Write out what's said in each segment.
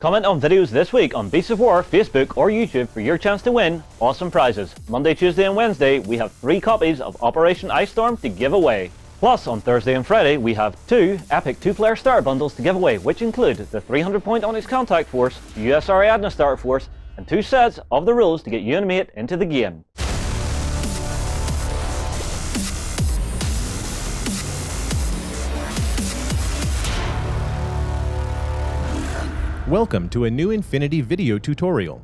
Comment on videos this week on Beasts of War, Facebook or YouTube for your chance to win awesome prizes. Monday, Tuesday and Wednesday we have 3 copies of Operation Icestorm to give away. Plus on Thursday and Friday we have 2 epic 2-player starter bundles to give away, which include the 300 point Onyx Contact Force, US Ariadna starter force and 2 sets of the rules to get you and a mate into the game. Welcome to a new Infinity video tutorial.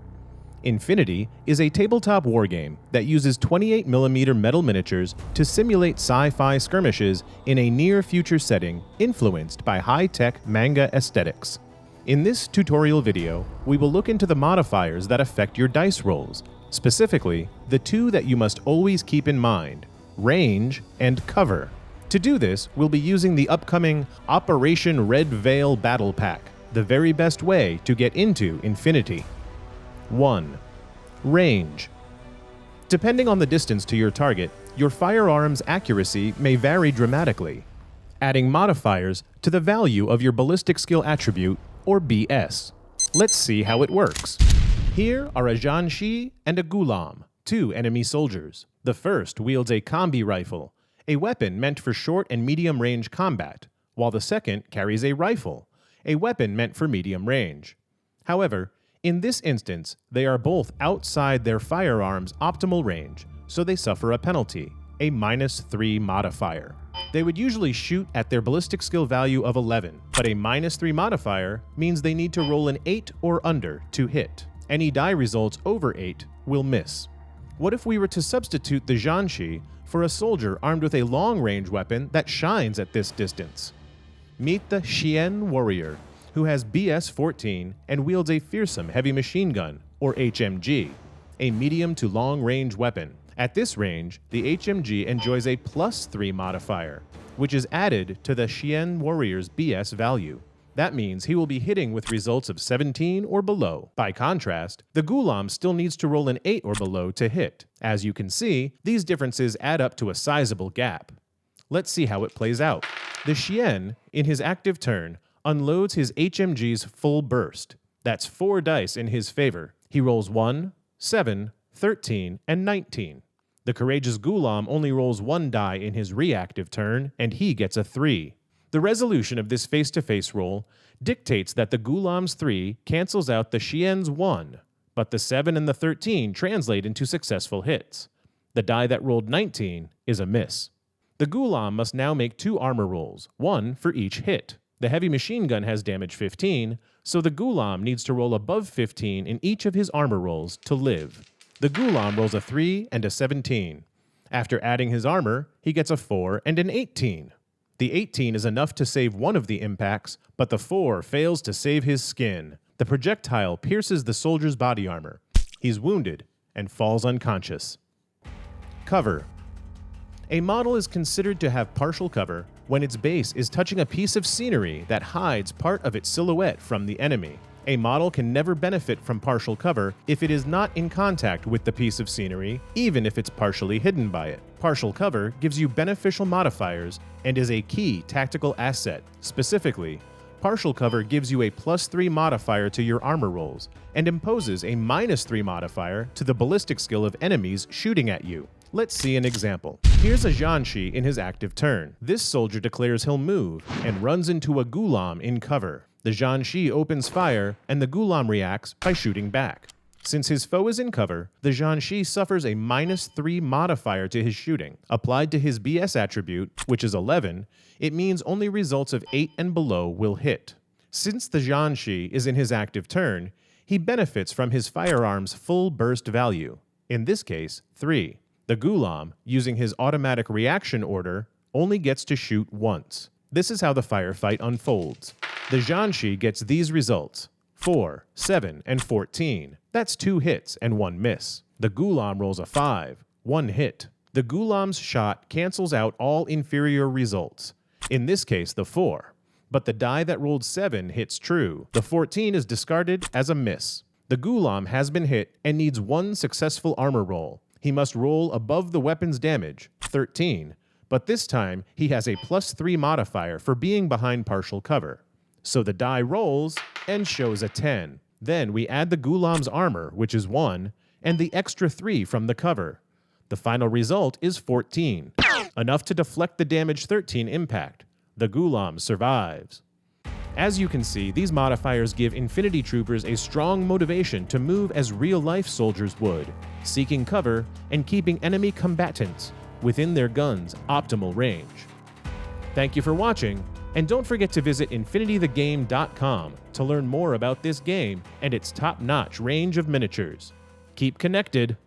Infinity is a tabletop wargame that uses 28mm metal miniatures to simulate sci-fi skirmishes in a near-future setting influenced by high-tech manga aesthetics. In this tutorial video, we will look into the modifiers that affect your dice rolls, specifically the 2 that you must always keep in mind, range and cover. To do this, we'll be using the upcoming Operation Red Veil Battle Pack, the very best way to get into Infinity. 1. Range. Depending on the distance to your target, your firearm's accuracy may vary dramatically, adding modifiers to the value of your ballistic skill attribute, or BS. Let's see how it works. Here are a Jianshi and a Gulam, 2 enemy soldiers. The first wields a combi rifle, a weapon meant for short and medium range combat, while the second carries a rifle, a weapon meant for medium range. However, in this instance, they are both outside their firearm's optimal range, so they suffer a penalty, a -3 modifier. They would usually shoot at their ballistic skill value of 11, but a -3 modifier means they need to roll an 8 or under to hit. Any die results over 8 will miss. What if we were to substitute the Jianshi for a soldier armed with a long-range weapon that shines at this distance? Meet the Xian Warrior, who has BS 14 and wields a fearsome heavy machine gun, or HMG, a medium to long-range weapon. At this range, the HMG enjoys a +3 modifier, which is added to the Xian Warrior's BS value. That means he will be hitting with results of 17 or below. By contrast, the Gulam still needs to roll an 8 or below to hit. As you can see, these differences add up to a sizable gap. Let's see how it plays out. The Xian, in his active turn, unloads his HMG's full burst. That's 4 dice in his favor. He rolls 1, 7, 13, and 19. The courageous Gulam only rolls 1 die in his reactive turn, and he gets a 3. The resolution of this face-to-face roll dictates that the Gulam's 3 cancels out the Xian's 1, but the 7 and the 13 translate into successful hits. The die that rolled 19 is a miss. The Gulam must now make 2 armor rolls, 1 for each hit. The heavy machine gun has damage 15, so the Gulam needs to roll above 15 in each of his armor rolls to live. The Gulam rolls a 3 and a 17. After adding his armor, he gets a 4 and an 18. The 18 is enough to save one of the impacts, but the 4 fails to save his skin. The projectile pierces the soldier's body armor. He's wounded and falls unconscious. Cover. A model is considered to have partial cover when its base is touching a piece of scenery that hides part of its silhouette from the enemy. A model can never benefit from partial cover if it is not in contact with the piece of scenery, even if it's partially hidden by it. Partial cover gives you beneficial modifiers and is a key tactical asset. Specifically, partial cover gives you a +3 modifier to your armor rolls and imposes a -3 modifier to the ballistic skill of enemies shooting at you. Let's see an example. Here's a Jianshi in his active turn. This soldier declares he'll move and runs into a Gulam in cover. The Jianshi opens fire and the Gulam reacts by shooting back. Since his foe is in cover, the Jianshi suffers a -3 modifier to his shooting. Applied to his BS attribute, which is 11, it means only results of 8 and below will hit. Since the Jianshi is in his active turn, he benefits from his firearm's full burst value, in this case 3. The Gulam, using his automatic reaction order, only gets to shoot once. This is how the firefight unfolds. The Jianshi gets these results: 4, 7, and 14. That's 2 hits and 1 miss. The Gulam rolls a 5, 1 hit. The Gulam's shot cancels out all inferior results, in this case the 4. But the die that rolled 7 hits true. The 14 is discarded as a miss. The Gulam has been hit and needs 1 successful armor roll. He must roll above the weapon's damage, 13, but this time he has a +3 modifier for being behind partial cover. So the die rolls and shows a 10. Then we add the Ghulam's armor, which is 1, and the extra 3 from the cover. The final result is 14, enough to deflect the damage 13 impact. The Ghulam survives. As you can see, these modifiers give Infinity Troopers a strong motivation to move as real-life soldiers would, seeking cover and keeping enemy combatants within their gun's optimal range. Thank you for watching, and don't forget to visit infinitythegame.com to learn more about this game and its top-notch range of miniatures. Keep connected.